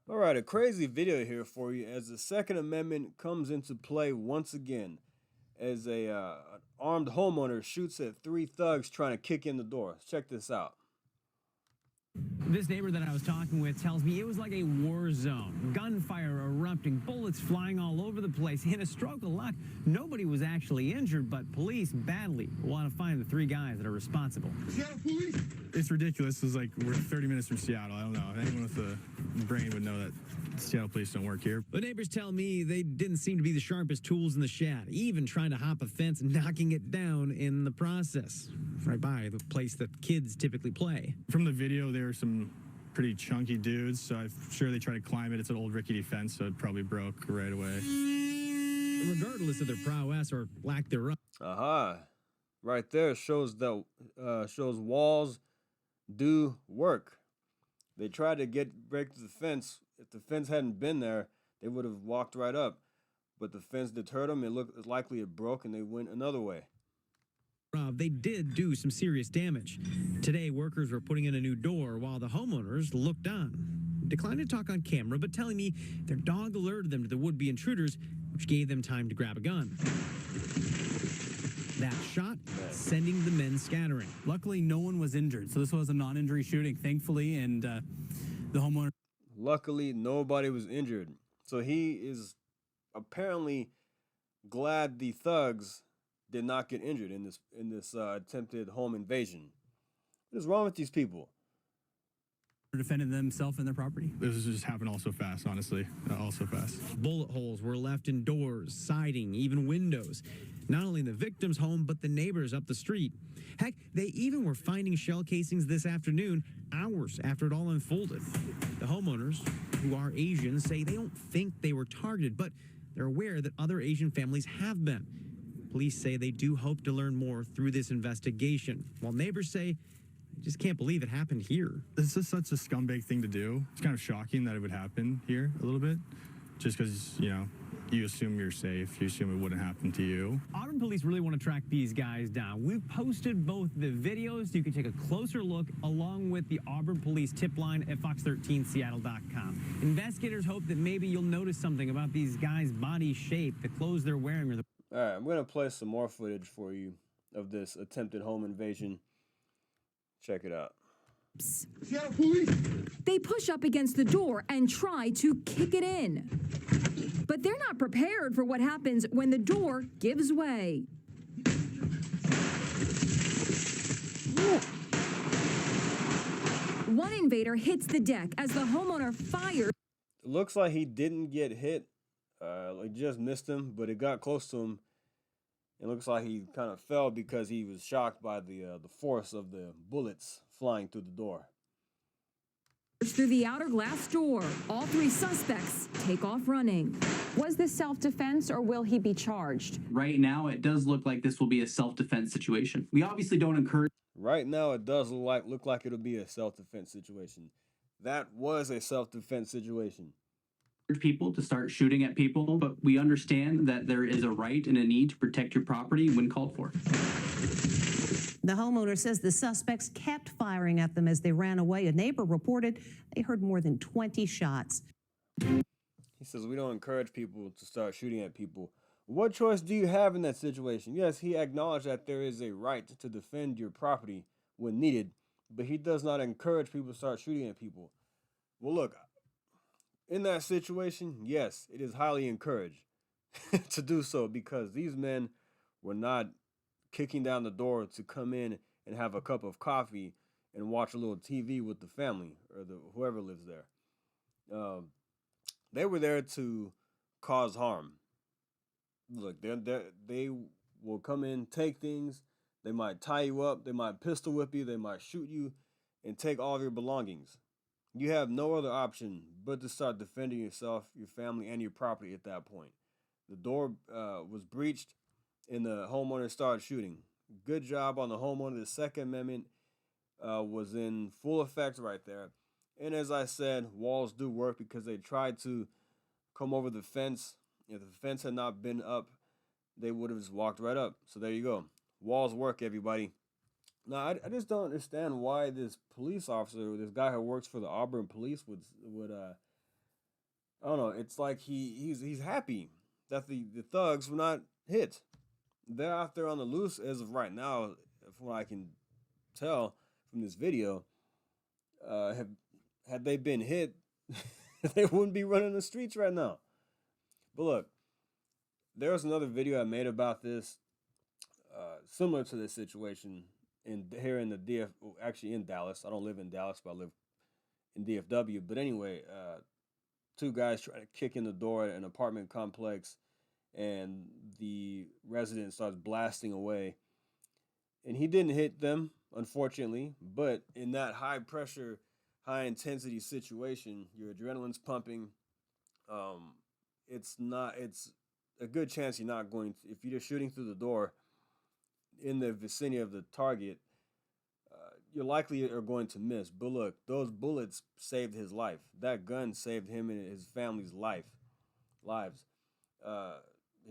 All right, a crazy video here for you as the Second Amendment comes into play once again as an armed homeowner shoots at three thugs trying to kick in the door. Check this out. This neighbor that I was talking with tells me it was like a war zone. Gunfire erupting, bullets flying all over the place. In a stroke of luck, nobody was actually injured, but police badly want to find the three guys that are responsible. Seattle police? It's ridiculous. It's like we're 30 minutes from Seattle. I don't know. Anyone with a brain would know that Seattle police don't work here. The neighbors tell me they didn't seem to be the sharpest tools in the shed, even trying to hop a fence, knocking it down in the process. Right by the place that kids typically play. From the video, there are some pretty chunky dudes, so I'm sure they tried to climb it. It's an old rickety fence, so it probably broke right away. Regardless of their prowess or lack thereof. Right there shows walls do work. They tried to break the fence. If the fence hadn't been there, they would have walked right up. But the fence deterred them. It looked likely it broke, and they went another way. They did do some serious damage. Today, workers were putting in a new door while the homeowners looked on. Declined to talk on camera, but telling me their dog alerted them to the would-be intruders, which gave them time to grab a gun. That shot sending the men scattering. Luckily, no one was injured, so this was a non-injury shooting, thankfully, and the homeowner... Luckily, nobody was injured. So he is apparently glad the thugs did not get injured in this attempted home invasion. What is wrong with these people? Defended themselves and their property. This just happened all so fast, honestly. All so fast. Bullet holes were left in doors, siding, even windows. Not only in the victim's home, but the neighbors up the street. Heck, they even were finding shell casings this afternoon, hours after it all unfolded. The homeowners, who are Asian, say they don't think they were targeted, but they're aware that other Asian families have been. Police say they do hope to learn more through this investigation, while neighbors say they just can't believe it happened here. This is such a scumbag thing to do. It's kind of shocking that it would happen here a little bit, just because, you assume you're safe. You assume it wouldn't happen to you. Auburn police really want to track these guys down. We've posted both the videos so you can take a closer look along with the Auburn police tip line at fox13seattle.com. Investigators hope that maybe you'll notice something about these guys' body shape, the clothes they're wearing, or the... All right, I'm going to play some more footage for you of this attempted home invasion. Check it out. Seattle police! They push up against the door and try to kick it in. But they're not prepared for what happens when the door gives way. One invader hits the deck as the homeowner fires. It looks like he didn't get hit. Like just missed him, but it got close to him. It looks like he kind of fell because he was shocked by the force of the bullets flying through the door. Through the outer glass door, all three suspects take off running. Was this self-defense or will he be charged? Right now, it does look like this will be a self-defense situation. We obviously don't encourage... Right now, it does look like it'll be a self-defense situation. That was a self-defense situation. People to start shooting at people, but we understand that there is a right and a need to protect your property when called for. The homeowner says the suspects kept firing at them as they ran away. A neighbor reported they heard more than 20 shots. He says, we don't encourage people to start shooting at people. What choice do you have in that situation? Yes, he acknowledged that there is a right to defend your property when needed, but he does not encourage people to start shooting at people. Well, look, in that situation, yes, it is highly encouraged to do so because these men were not kicking down the door to come in and have a cup of coffee and watch a little TV with the family or whoever lives there. They were there to cause harm. Look, they will come in, take things. They might tie you up. They might pistol whip you. They might shoot you and take all of your belongings. You have no other option but to start defending yourself, your family, and your property at that point. The door was breached, and the homeowner started shooting. Good job on the homeowner. The Second Amendment was in full effect right there. And as I said, walls do work because they tried to come over the fence. If the fence had not been up, they would have just walked right up. So there you go. Walls work, everybody. Now, I just don't understand why this police officer, this guy who works for the Auburn police, would I don't know. It's like he's happy that the thugs were not hit. They're out there on the loose as of right now, from what I can tell from this video. Have Had they been hit, they wouldn't be running the streets right now. But look, there was another video I made about this, similar to this situation here in the actually in Dallas. I don't live in Dallas, but I live in DFW. But anyway, two guys trying to kick in the door at an apartment complex, and the resident starts blasting away. And he didn't hit them, unfortunately, but in that high pressure, high intensity situation, your adrenaline's pumping. Um, it's a good chance you're not going to, if you're shooting through the door in the vicinity of the target, you likely are going to miss. But look, those bullets saved his life. That gun saved him and his family's lives. Uh,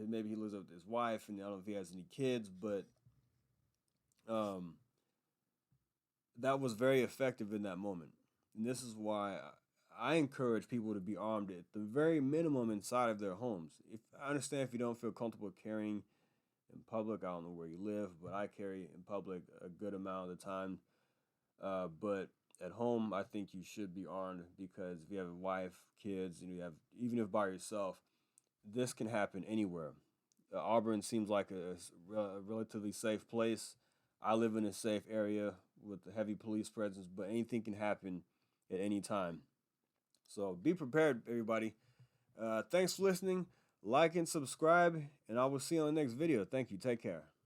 Maybe he lives with his wife, and I don't know if he has any kids, but um, that was very effective in that moment. And this is why I encourage people to be armed at the very minimum inside of their homes. If I understand if you don't feel comfortable carrying in public, I don't know where you live, but I carry in public a good amount of the time. But at home, I think you should be armed, because if you have a wife, kids, and you have, even if by yourself, this can happen anywhere. Auburn seems like a relatively safe place. I live in a safe area with a heavy police presence, but anything can happen at any time. So be prepared, everybody. Thanks for listening. Like and subscribe, and I will see you on the next video. Thank you. Take care.